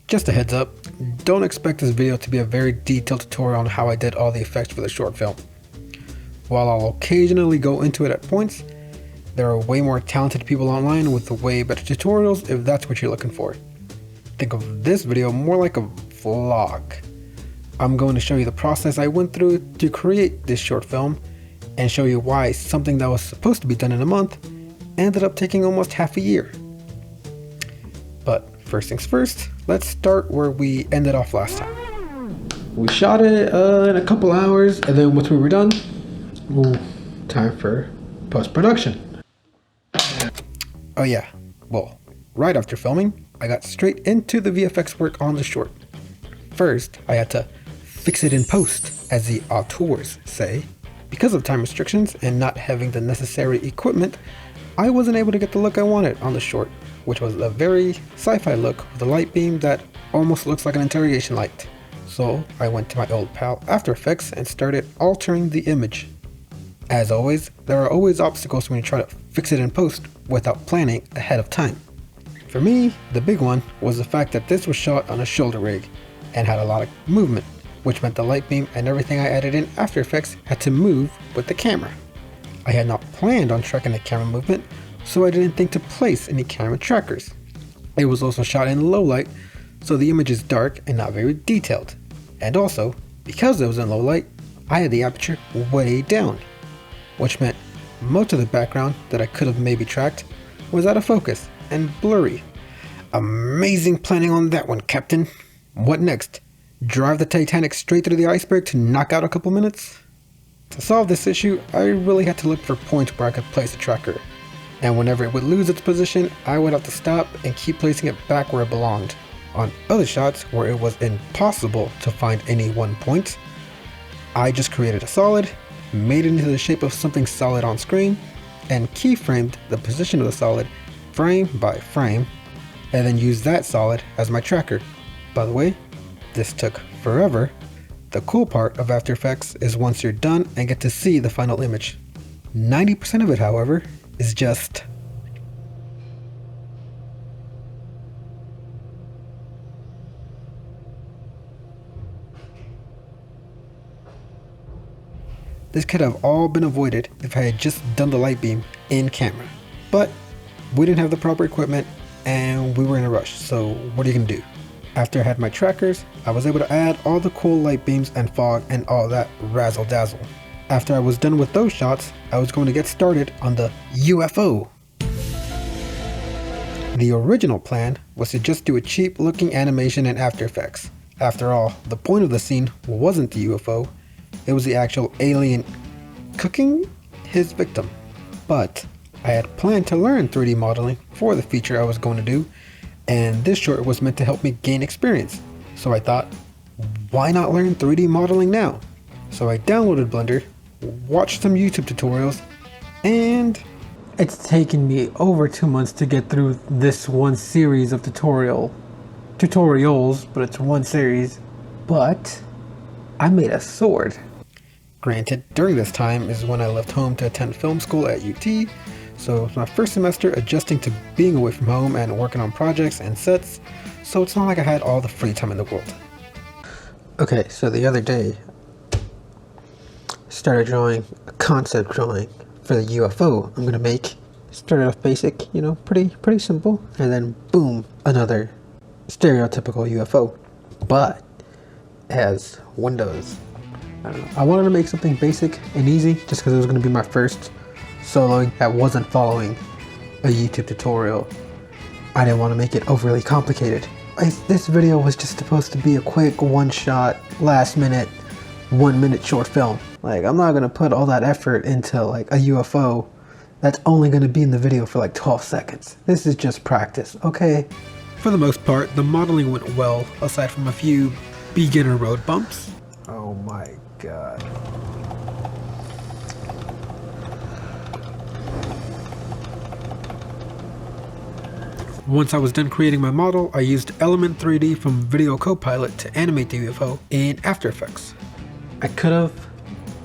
Just a heads up, don't expect this video to be a very detailed tutorial on how I did all the effects for the short film. While I'll occasionally go into it at points, there are way more talented people online with way better tutorials if that's what you're looking for. Think of this video more like a vlog. I'm going to show you the process I went through to create this short film and show you why something that was supposed to be done in a month ended up taking almost half a year. But first things first, let's start where we ended off last time. We shot it in a couple hours, and then once we were done, time for post-production. Oh yeah, well, right after filming, I got straight into the VFX work on the short. First, I had to fix it in post, as the auteurs say. Because of time restrictions and not having the necessary equipment, I wasn't able to get the look I wanted on the short, which was a very sci-fi look with a light beam that almost looks like an interrogation light. So I went to my old pal After Effects and started altering the image. As always, there are always obstacles when you try to fix it in post without planning ahead of time. For me, the big one was the fact that this was shot on a shoulder rig and had a lot of movement, which meant the light beam and everything I added in After Effects had to move with the camera. I had not planned on tracking the camera movement, so I didn't think to place any camera trackers. It was also shot in low light, so the image is dark and not very detailed. And also, because it was in low light, I had the aperture way down, which meant most of the background that I could have maybe tracked was out of focus and blurry. Amazing planning on that one, Captain. What next? Drive the Titanic straight through the iceberg to knock out a couple minutes? To solve this issue, I really had to look for points where I could place the tracker, and whenever it would lose its position, I would have to stop and keep placing it back where it belonged. On other shots where it was impossible to find any one point, I just created a solid, made it into the shape of something solid on screen, and keyframed the position of the solid frame by frame, and then used that solid as my tracker. By the way, this took forever. The cool part of After Effects is once you're done and get to see the final image. 90% of it, however, is just this could have all been avoided if I had just done the light beam in camera. But we didn't have the proper equipment and we were in a rush, so what are you gonna do? After I had my trackers, I was able to add all the cool light beams and fog and all that razzle dazzle. After I was done with those shots, I was going to get started on the UFO. The original plan was to just do a cheap looking animation in After Effects. After all, the point of the scene wasn't the UFO, it was the actual alien cooking his victim. But I had planned to learn 3D modeling for the feature I was going to do, and this short was meant to help me gain experience. So I thought, why not learn 3D modeling now? So I downloaded Blender, watched some YouTube tutorials, and it's taken me over 2 months to get through this one series of tutorials, but it's one series. But I made a sword. Granted, during this time is when I left home to attend film school at UT, so it was my first semester adjusting to being away from home and working on projects and sets, so it's not like I had all the free time in the world. Okay, so the other day, I started drawing a concept drawing for the UFO I'm gonna make. Started off basic, you know, pretty simple, and then boom, another stereotypical UFO. But it has windows. I don't know. I wanted to make something basic and easy just because it was gonna be my first soloing that wasn't following a YouTube tutorial. I didn't want to make it overly complicated. This video was just supposed to be a quick one-shot, last-minute, 1-minute short film. Like, I'm not gonna put all that effort into like a UFO that's only gonna be in the video for like 12 seconds. This is just practice, okay? For the most part, the modeling went well, aside from a few beginner road bumps. Oh my god. Once I was done creating my model, I used Element 3D from Video Copilot to animate the UFO in After Effects. I could have,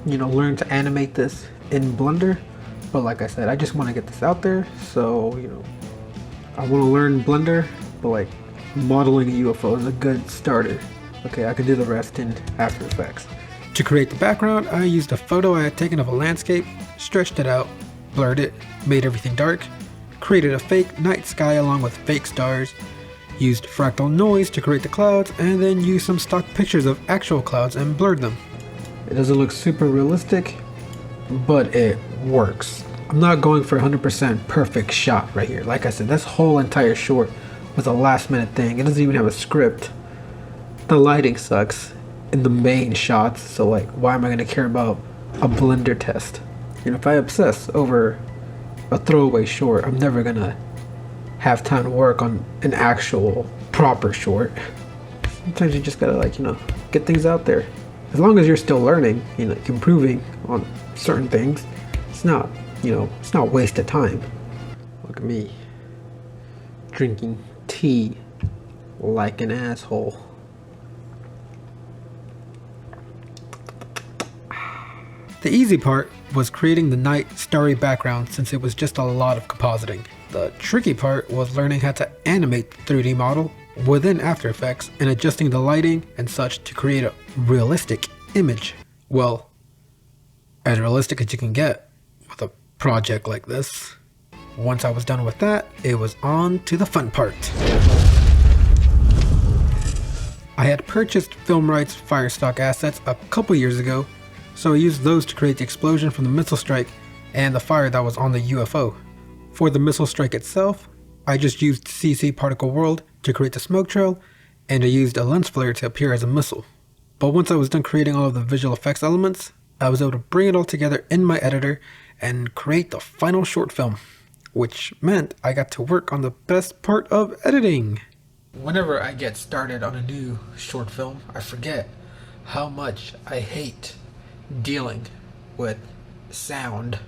learned to animate this in Blender, but like I said, I just want to get this out there, so, I want to learn Blender, but like, modeling a UFO is a good starter. Okay, I could do the rest in After Effects. To create the background, I used a photo I had taken of a landscape, stretched it out, blurred it, made everything dark, created a fake night sky along with fake stars, used fractal noise to create the clouds, and then used some stock pictures of actual clouds and blurred them. It doesn't look super realistic, but it works. I'm not going for 100% perfect shot right here. Like I said, this whole entire short was a last minute thing. It doesn't even have a script. The lighting sucks in the main shots, so like, why am I gonna care about a blender test? And if I obsess over a throwaway short, I'm never gonna have time to work on an actual proper short. Sometimes you just gotta, like, get things out there. As long as you're still learning, improving on certain things, it's not, it's not wasted time. Look at me drinking tea like an asshole. The easy part was creating the night starry background, since it was just a lot of compositing. The tricky part was learning how to animate the 3D model within After Effects and adjusting the lighting and such to create a realistic image. Well, as realistic as you can get with a project like this. Once I was done with that, it was on to the fun part. I had purchased film rights Firestock assets a couple years ago, so I used those to create the explosion from the missile strike and the fire that was on the UFO. For the missile strike itself, I just used CC Particle World to create the smoke trail, and I used a lens flare to appear as a missile. But once I was done creating all of the visual effects elements, I was able to bring it all together in my editor and create the final short film, which meant I got to work on the best part of editing. Whenever I get started on a new short film, I forget how much I hate dealing with sound.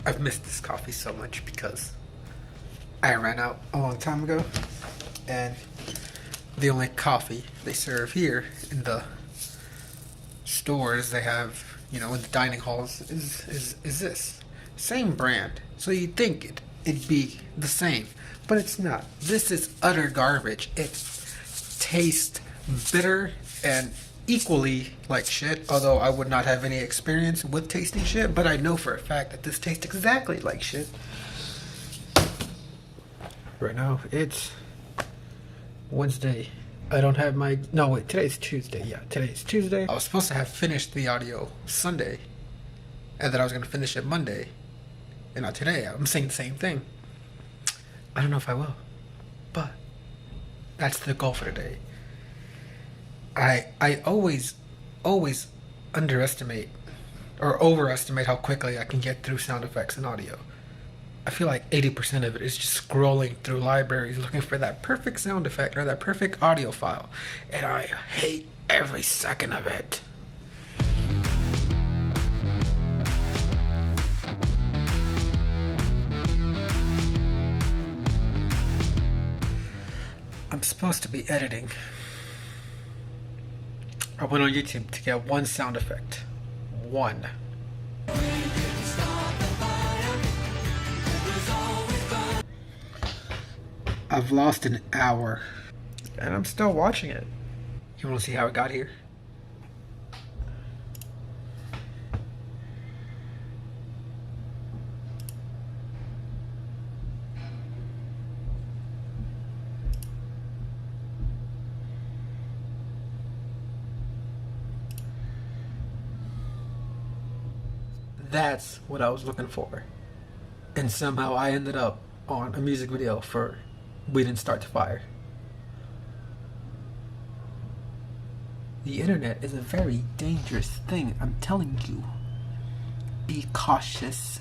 I've missed this coffee so much because I ran out a long time ago, and the only coffee they serve here in the stores they have, in the dining halls is this. Same brand. So you'd think it'd be the same, but it's not. This is utter garbage. It tastes bitter and equally like shit, although I would not have any experience with tasting shit, but I know for a fact that this tastes exactly like shit. Right now, it's Wednesday. I don't have my... No, wait, today's Tuesday. Yeah, today's Tuesday. I was supposed to have finished the audio Sunday, and then I was going to finish it Monday. And not today. I'm saying the same thing. I don't know if I will, but that's the goal for today. I always underestimate or overestimate how quickly I can get through sound effects and audio. I feel like 80% of it is just scrolling through libraries looking for that perfect sound effect or that perfect audio file, and I hate every second of it. I'm supposed to be editing. I went on YouTube to get one sound effect. One. I've lost an hour, and I'm still watching it. You want to see how it got here? That's what I was looking for. And somehow I ended up on a music video for We Didn't Start the Fire. The internet is a very dangerous thing, I'm telling you. Be cautious.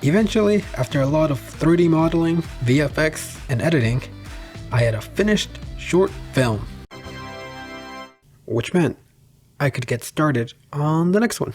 Eventually, after a lot of 3D modeling, VFX, and editing, I had a finished short film. Which meant I could get started on the next one.